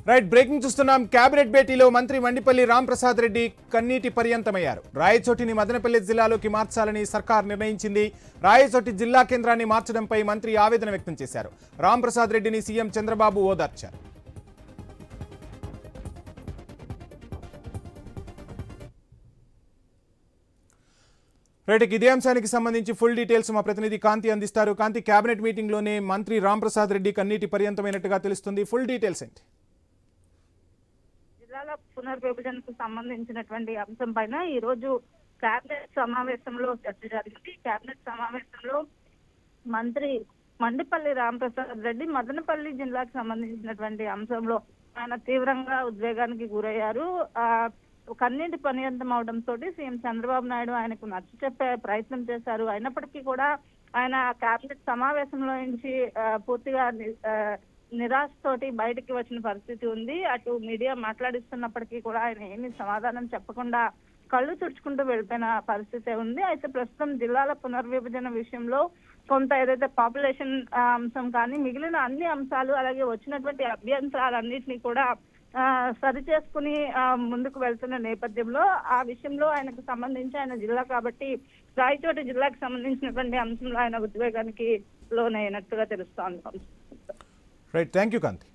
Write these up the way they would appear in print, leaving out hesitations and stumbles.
Right breaking చూస్తున్నాం. Cabinet భేటీలో మంత్రి మండిపల్లి రాంప్రసాద్ రెడ్డి కన్నీటి పర్యంతమయ్యారు. రాయచోటిని మదనపల్లి జిల్లాలోకి మార్చాలని సర్కార్ నిర్ణయించింది. రాయచోటి జిల్లా కేంద్రాన్ని మార్చడంపై మంత్రి ఆవేదన వ్యక్తం చేశారు. రాంప్రసాద్ రెడ్డిని సీఎం చంద్రబాబు ఓదార్చారు. రైట్, ఇదే అంశానికి సంబంధించి ఫుల్ డీటెయిల్స్ మా ప్రతినిధి కాంతి అందిస్తారు. కాంతి, కేబినెట్ మీటింగ్లోనే మంత్రి రాంప్రసాద్ రెడ్డి కన్నీటి పర్యంతమైనట్టుగా తెలుస్తుంది. ఫుల్ డీటెయిల్స్ ఏంటి? జిల్లాల పునర్విభజనకు సంబంధించినటువంటి అంశం పైన ఈ రోజు కేబినెట్ సమావేశంలో చర్చ జరిగింది. కేబినెట్ సమావేశంలో మంత్రి మండిపల్లి రాంప్రసాద్ రెడ్డి మదనపల్లి జిల్లాకు సంబంధించినటువంటి అంశంలో ఆయన తీవ్రంగా ఉద్వేగానికి గురయ్యారు. కన్నీటి పర్యంతం అవడంతో సీఎం చంద్రబాబు నాయుడు ఆయనకు నచ్చ చెప్పే ప్రయత్నం చేశారు. అయినప్పటికీ కూడా ఆయన కేబినెట్ సమావేశంలో నుంచి పూర్తిగా నిరాశతోటి బయటికి వచ్చిన పరిస్థితి ఉంది. అటు మీడియా మాట్లాడిస్తున్నప్పటికీ కూడా ఆయన ఏమీ సమాధానం చెప్పకుండా కళ్ళు తుడుచుకుంటూ వెళ్ళిపోయిన పరిస్థితి ఉంది. అయితే ప్రస్తుతం జిల్లాల పునర్విభజన విషయంలో కొంత ఏదైతే పాపులేషన్ అంశం కానీ మిగిలిన అన్ని అంశాలు అలాగే వచ్చినటువంటి అభ్యంతరాలన్నింటినీ కూడా సరి చేసుకుని ముందుకు వెళ్తున్న నేపథ్యంలో ఆ విషయంలో ఆయనకు సంబంధించి ఆయన జిల్లా కాబట్టి రాయచోటి జిల్లాకు సంబంధించినటువంటి అంశంలో ఆయన ఉద్వేగానికి లోనైనట్టుగా తెలుస్తోంది. రైట్, థ్యాంక్ యూ కాంతి.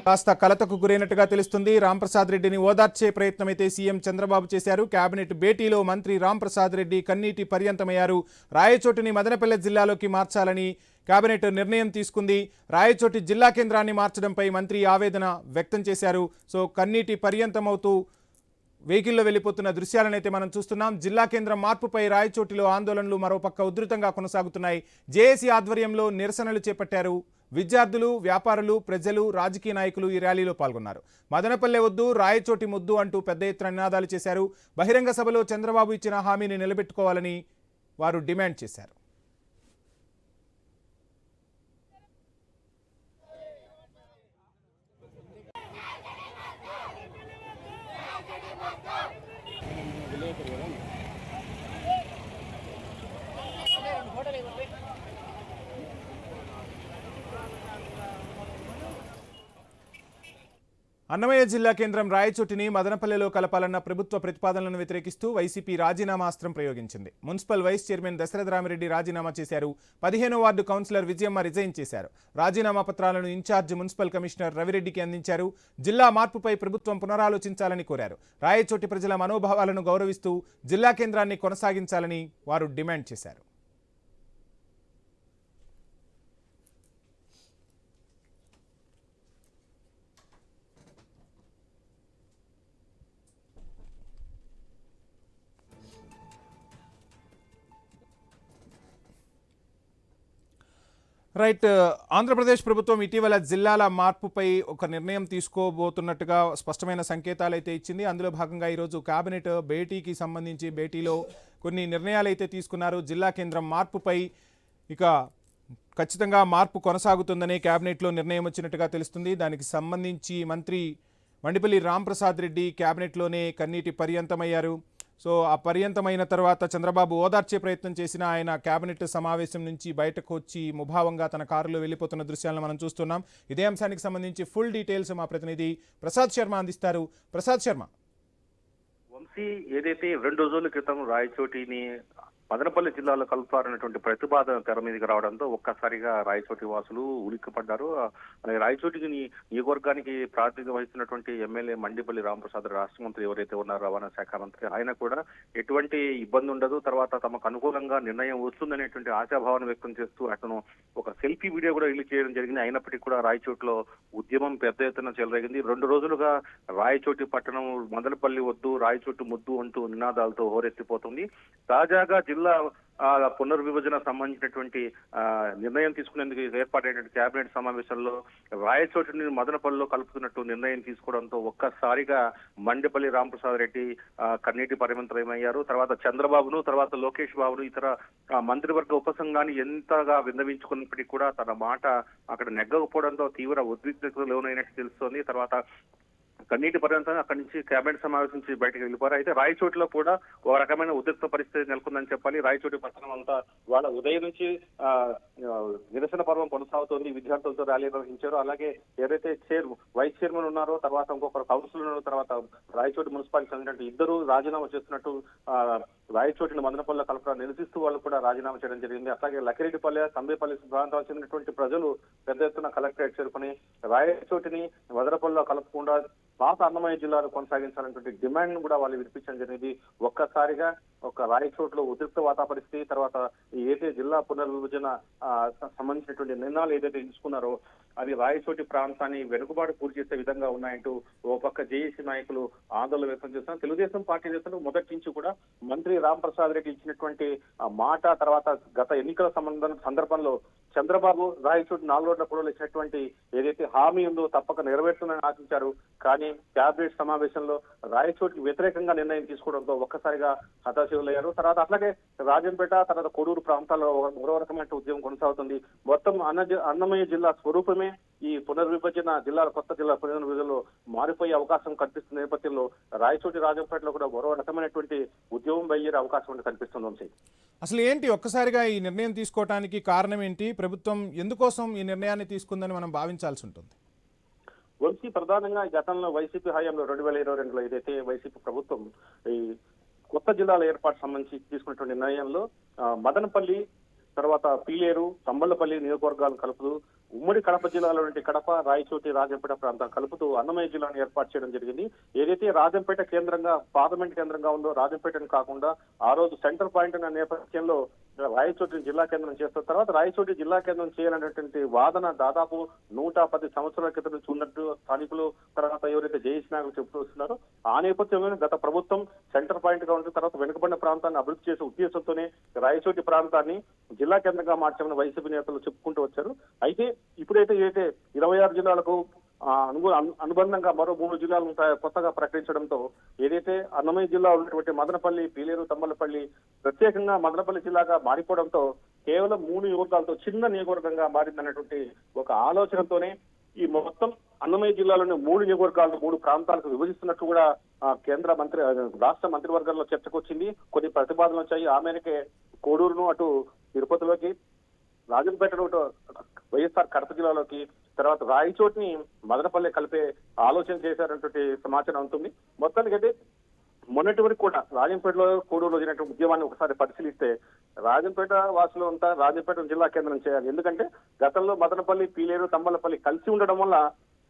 కాస్త కలతకు గురైనట్టుగా తెలుస్తుంది. రాంప్రసాద్ రెడ్డిని ఓదార్చే ప్రయత్నం అయితే సీఎం చంద్రబాబు చేశారు. కేబినెట్ భేటీలో మంత్రి రాంప్రసాద్ రెడ్డి కన్నీటి పర్యంతమయ్యారు. రాయచోటిని మదనపల్లె జిల్లాలోకి మార్చాలని కేబినెట్ నిర్ణయం తీసుకుంది. రాయచోటి జిల్లా కేంద్రాన్ని మార్చడంపై మంత్రి ఆవేదన వ్యక్తం చేశారు. సో కన్నీటి పర్యంతమవుతూ వెహికల్లో వెళ్లిపోతున్న దృశ్యాలనైతే మనం చూస్తున్నాం. జిల్లా కేంద్రం మార్పుపై రాయచోటిలో ఆందోళనలు మరోపక్క ఉధృతంగా కొనసాగుతున్నాయి. జేఏసీ ఆధ్వర్యంలో నిరసనలు చేపట్టారు. విద్యార్థులు, వ్యాపారులు, ప్రజలు, రాజకీయ నాయకులు ఈ ర్యాలీలో పాల్గొన్నారు. మదనపల్లె వద్దు, రాయచోటి ముద్దు అంటూ పెద్ద ఎత్తున నినాదాలు చేశారు. బహిరంగ సభలో చంద్రబాబు ఇచ్చిన హామీని నిలబెట్టుకోవాలని వారు డిమాండ్ చేశారు. అన్నమయ్య జిల్లా కేంద్రం రాయచోటిని మదనపల్లెలో కలపాలన్న ప్రభుత్వ ప్రతిపాదనలను వ్యతిరేకిస్తూ వైసీపీ రాజీనామా అస్త్రం ప్రయోగించింది. Municipal vice chairman Dasaratha Ramireddy రాజీనామా చేశారు. 15వ వార్డు కౌన్సిలర్ విజయమ్మ రిజైన్ చేశారు. రాజీనామా పత్రాలను ఇన్ఛార్జ్ మున్సిపల్ కమిషనర్ రవిరెడ్డికి అందించారు. జిల్లా మార్పుపై ప్రభుత్వం పునరాలోచించాలని కోరారు. రాయచోటి ప్రజల మనోభావాలను గౌరవిస్తూ జిల్లా కేంద్రాన్ని కొనసాగించాలని వారు డిమాండ్ చేశారు. రైట్, ఆంధ్రప్రదేశ్ ప్రభుత్వం ఇటీవల జిల్లాల మార్పుపై ఒక నిర్ణయం తీసుకోబోతున్నట్టుగా స్పష్టమైన సంకేతాలు అయితే ఇచ్చింది. అందులో భాగంగా ఈరోజు కేబినెట్ భేటీలో కొన్ని నిర్ణయాలు అయితే తీసుకున్నారు. జిల్లా కేంద్రం మార్పుపై ఇక ఖచ్చితంగా మార్పు కొనసాగుతుందని కేబినెట్లో నిర్ణయం వచ్చినట్టుగా తెలుస్తుంది. దానికి సంబంధించి మంత్రి మండిపల్లి రాంప్రసాద్ రెడ్డి కేబినెట్లోనే కన్నీటి పర్యంతమయ్యారు. సో ఆ పర్యంతమైన తర్వాత చంద్రబాబు ఓదార్చే ప్రయత్నం చేసిన ఆయన కేబినెట్ సమావేశం నుంచి బయటకు వచ్చి ముభావంగా తన కారులో వెళ్ళిపోతున్న దృశ్యాలను మనం చూస్తున్నాం. ఇదే అంశానికి సంబంధించి ఫుల్ డీటెయిల్స్ మా ప్రతినిధి ప్రసాద్ శర్మ అందిస్తారు. ప్రసాద్ శర్మ. వంశీ, ఏదైతే 2 రోజుల క్రితం రాయచోటిని మదనపల్లి జిల్లాలో కలుపుతారనేటువంటి ప్రతిపాదన తెర మీదకి రావడంతో ఒక్కసారిగా రాయచోటి వాసులు ఉలిక్కిపడ్డారు. అలాగే రాయచోటికి నియోజకవర్గానికి ప్రాతినిధ్యం వహిస్తున్నటువంటి ఎమ్మెల్యే మండిపల్లి రాంప్రసాద్ రాష్ట్ర మంత్రి ఎవరైతే ఉన్నారో రవాణా శాఖ మంత్రి, ఆయన కూడా ఎటువంటి ఇబ్బంది ఉండదు, తర్వాత తమకు అనుకూలంగా నిర్ణయం వస్తుందనేటువంటి ఆశాభావాన్ని వ్యక్తం చేస్తూ అతను ఒక సెల్ఫీ వీడియో కూడా రిలీజ్ చేయడం జరిగింది. అయినప్పటికీ కూడా రాయచోటిలో ఉద్యమం పెద్ద ఎత్తున చెలరేగింది. 2 రోజులుగా రాయచోటి పట్టణం మదనపల్లి వద్దు, రాయచోటి ముద్దు అంటూ నినాదాలతో హోరెత్తిపోతుంది. తాజాగా జిల్లా పునర్విభజన సంబంధించినటువంటి నిర్ణయం తీసుకునేందుకు ఏర్పాటైనటువంటి కేబినెట్ సమావేశంలో రాయచోటిని మదనపల్లిలో కలుపుతున్నట్టు నిర్ణయం తీసుకోవడంతో ఒక్కసారిగా మండిపల్లి రాంప్రసాద్ రెడ్డి కన్నీటి పరిమితమయ్యారు. తర్వాత చంద్రబాబును, తర్వాత లోకేష్ బాబును, ఇతర మంత్రివర్గ ఉపసంఘాన్ని ఎంతగా విన్నవించుకున్నప్పటికీ కూడా తన మాట అక్కడ నెగ్గకపోవడంతో తీవ్ర ఉద్విగ్నతకు లోనైనట్టు తెలుస్తోంది. తర్వాత కన్నీటి పర్యంతం అక్కడి నుంచి కేబినెట్ సమావేశం నుంచి బయటకు వెళ్ళిపోయారు. అయితే రాయచోటిలో కూడా ఒక రకమైన ఉద్రిక్త పరిస్థితి నెలకొందని చెప్పాలి. రాయచోటి పట్టణం అంతా వాళ్ళ ఉదయం నుంచి నిరసన పర్వం కొనసాగుతోంది. విద్యార్థులతో ర్యాలీ నిర్వహించారు. అలాగే ఏదైతే వైస్ చైర్మన్ ఉన్నారో, తర్వాత ఇంకొకరు కౌన్సిలర్ ఉన్నారో, తర్వాత రాయచోటి మున్సిపాలిటీ చెందినట్టు ఇద్దరు రాజీనామా చేస్తున్నట్టు రాయచోటిని మదనపల్లిలో కలపడం నిరసిస్తూ వాళ్ళు కూడా రాజీనామా చేయడం జరిగింది. అట్లాగే లక్కిరెడ్డిపల్లె, సంబేపల్లి ప్రాంతాలకు చెందినటువంటి ప్రజలు పెద్ద ఎత్తున కలెక్టరేట్ చేరుకుని రాయచోటిని మదనపల్లిలో కలపకుండా పాత అన్నమయ్య జిల్లాను కొనసాగించాలనేటువంటి డిమాండ్ కూడా వాళ్ళు వినిపించడం జరిగింది. ఒక్కసారిగా ఒక రాయచోట్లో ఉద్రిక్త వాతాపరిస్థితి, తర్వాత ఏదైతే జిల్లా పునర్విభజన సంబంధించినటువంటి నిర్ణయాలు ఏదైతే తీసుకున్నారో అది రాయచోటి ప్రాంతాన్ని వెనుకబాటు పూర్తి చేసే విధంగా ఉన్నాయంటూ ఓ పక్క జేఏసీ నాయకులు ఆందోళన వ్యక్తం చేస్తున్నారు. తెలుగుదేశం పార్టీ నేతలు మొదటి నుంచి కూడా మంత్రి రాంప్రసాద్ రెడ్డి ఇచ్చినటువంటి మాట, తర్వాత గత ఎన్నికల సందర్భంలో చంద్రబాబు రాయచోటి 4 రోడ్ల పొడవులు ఇచ్చినటువంటి ఏదైతే హామీ ఉందో తప్పక నెరవేర్చుతుందని ఆశించారు. కానీ క్యాబినెట్ సమావేశంలో రాయచోటికి వ్యతిరేకంగా నిర్ణయం తీసుకోవడంతో ఒక్కసారిగా హతాశులయ్యారు. తర్వాత అట్లాగే రాజంపేట, తర్వాత కొడూరు ప్రాంతాల్లో మరో రకమైన ఉద్యమం కొనసాగుతుంది. మొత్తం అన్నమయ్య జిల్లా స్వరూపమే ఈ పునర్విభజన జిల్లాల కొత్త జిల్లా పునర్విభజనలో మారిపోయే అవకాశం కనిపిస్తున్న నేపథ్యంలో రాయచోటి రాజంపేటలో కూడా మరో రకమైనటువంటి ఉద్యమం బయలుదేరే అవకాశం కనిపిస్తుంది. అసలు ఏంటి ఒక్కసారిగా ఈ నిర్ణయం తీసుకోవడానికి కారణం ఏంటి? ప్రభుత్వం ఎందుకోసం ఈ నిర్ణయాన్ని తీసుకుందని మనం భావించాల్సి ఉంటుంది? వంశీ, ప్రధానంగా గతంలో వైసీపీ హయాంలో 2022లో ఏదైతే వైసీపీ ప్రభుత్వం ఈ కొత్త జిల్లాల ఏర్పాటు సంబంధించి తీసుకున్నటువంటి నిర్ణయంలో మదనపల్లి, తర్వాత పీలేరు, తంబళ్లపల్లి నియోజకవర్గాలను కలుపుతూ ఉమ్మడి కడప జిల్లాలో నుండి కడప, రాయచోటి, రాజంపేట ప్రాంతాలు కలుపుతూ అన్నమయ్య జిల్లాను ఏర్పాటు చేయడం జరిగింది. ఏదైతే రాజంపేట కేంద్రంగా పార్లమెంట్ కేంద్రంగా ఉందో రాజంపేటను కాకుండా ఆ రోజు సెంటర్ పాయింట్ అనే నేపథ్యంలో రాయచోటిని జిల్లా కేంద్రం చేస్తున్న తర్వాత రాయచోటి జిల్లా కేంద్రం చేయాలనేటువంటి వాదన దాదాపు 110 సంవత్సరాల క్రితం నుంచి ఉన్నట్టు స్థానికులు, తర్వాత ఎవరైతే జేఏసీ నాయకులు చెబుతూ వస్తున్నారో ఆ నేపథ్యంలో గత ప్రభుత్వం సెంటర్ పాయింట్ గా ఉంటున్న తర్వాత వెనుకబడిన ప్రాంతాన్ని అభివృద్ధి చేసే ఉద్దేశంతోనే రాయచోటి ప్రాంతాన్ని జిల్లా కేంద్రంగా మార్చామని వైసీపీ నేతలు చెప్పుకుంటూ వచ్చారు. అయితే ఇప్పుడైతే ఏదైతే 26 జిల్లాలకు అనుబంధంగా మరో 3 జిల్లాలు కొత్తగా ప్రకటించడంతో ఏదైతే అన్నమయ్య జిల్లా ఉన్నటువంటి మదనపల్లి, పీలేరు, తమ్మలపల్లి ప్రత్యేకంగా మదనపల్లి జిల్లాగా మారిపోవడంతో కేవలం 3 నియోజకవర్గాలతో చిన్న నియోజకవర్గంగా మారిందన్నటువంటి ఒక ఆలోచనతోనే ఈ మొత్తం అన్నమయ్య జిల్లాలోని 3 నియోజకవర్గాలను 3 ప్రాంతాలకు విభజిస్తున్నట్టు కూడా కేంద్ర మంత్రి రాష్ట్ర మంత్రివర్గంలో చర్చకు వచ్చింది. కొన్ని ప్రతిపాదనలు వచ్చాయి. ఆ మేరకే కోడూరును అటు తిరుపతిలోకి, రాజంపేటను వైఎస్ఆర్ కడప జిల్లాలోకి, తర్వాత రాయచోటిని మదనపల్లి కలిపే ఆలోచన చేశారన్నటువంటి సమాచారం ఉంటుంది. మొత్తానికైతే మొన్నటి వరకు కూడా రాజంపేటలో, కోడూరులో జరిగినటువంటి ఉద్యమాన్ని ఒకసారి పరిశీలిస్తే రాజంపేట వాసులు అంతా రాజంపేట జిల్లా కేంద్రం చేయాలి. ఎందుకంటే గతంలో మదనపల్లి, పీలేరు, తమ్మలపల్లి కలిసి ఉండడం వల్ల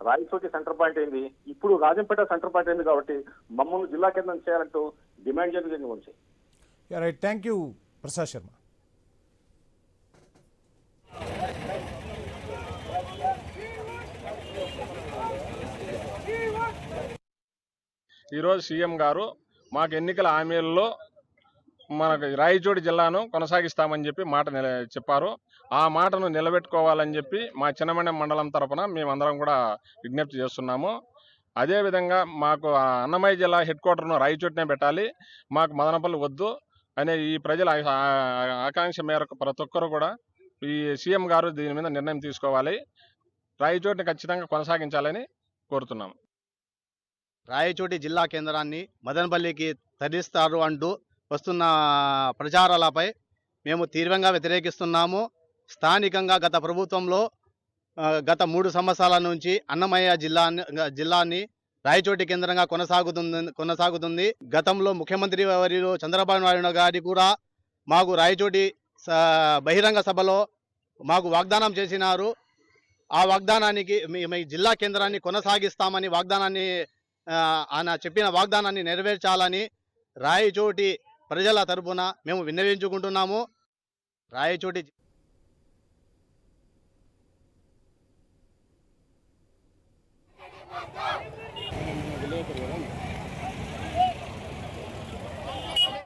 రాయచోటి సెంటర్ పాయింట్ అయింది. ఇప్పుడు రాజంపేట సెంటర్ పాయింట్ అయింది కాబట్టి మమ్మల్ని జిల్లా కేంద్రం చేయాలంటూ డిమాండ్ చేయడం వచ్చాయి. Right, thank you Prasad Sharma. ఈరోజు సీఎం గారు మాకు ఎన్నికల హామీల్లో మనకు రాయచోటి జిల్లాను కొనసాగిస్తామని చెప్పి మాట చెప్పారు. ఆ మాటను నిలబెట్టుకోవాలని చెప్పి మా చిన్నమండెం మండలం తరఫున మేమందరం కూడా విజ్ఞప్తి చేస్తున్నాము. అదేవిధంగా మాకు అన్నమయ్య జిల్లా హెడ్ క్వార్టర్ను రాయచోటినే పెట్టాలి, మాకు మదనపల్లి వద్దు అనే ఈ ప్రజల ఆకాంక్ష మేరకు ప్రతి ఒక్కరు కూడా ఈ సీఎం గారు దీని మీద నిర్ణయం తీసుకోవాలి, రాయచోటిని ఖచ్చితంగా కొనసాగించాలని కోరుతున్నాము. రాయచోటి జిల్లా కేంద్రాన్ని మదనపల్లికి తరలిస్తారు అంటూ వస్తున్న ప్రచారాలపై మేము తీవ్రంగా వ్యతిరేకిస్తున్నాము. స్థానికంగా గత ప్రభుత్వంలో గత 3 సంవత్సరాల నుంచి అన్నమయ్య జిల్లాని రాయచోటి కేంద్రంగా కొనసాగుతుంది. గతంలో ముఖ్యమంత్రి వర్యులు చంద్రబాబు నాయుడు గారి కూడా మాకు రాయచోటి బహిరంగ సభలో మాకు వాగ్దానం చేసినారు. ఆ వాగ్దానానికి మీ జిల్లా కేంద్రాన్ని కొనసాగిస్తామని వాగ్దానాన్ని ఆయన చెప్పిన వాగ్దానాన్ని నెరవేర్చాలని రాయచోటి ప్రజల తరపున మేము విన్నవించుకుంటున్నాము. రాయచోటి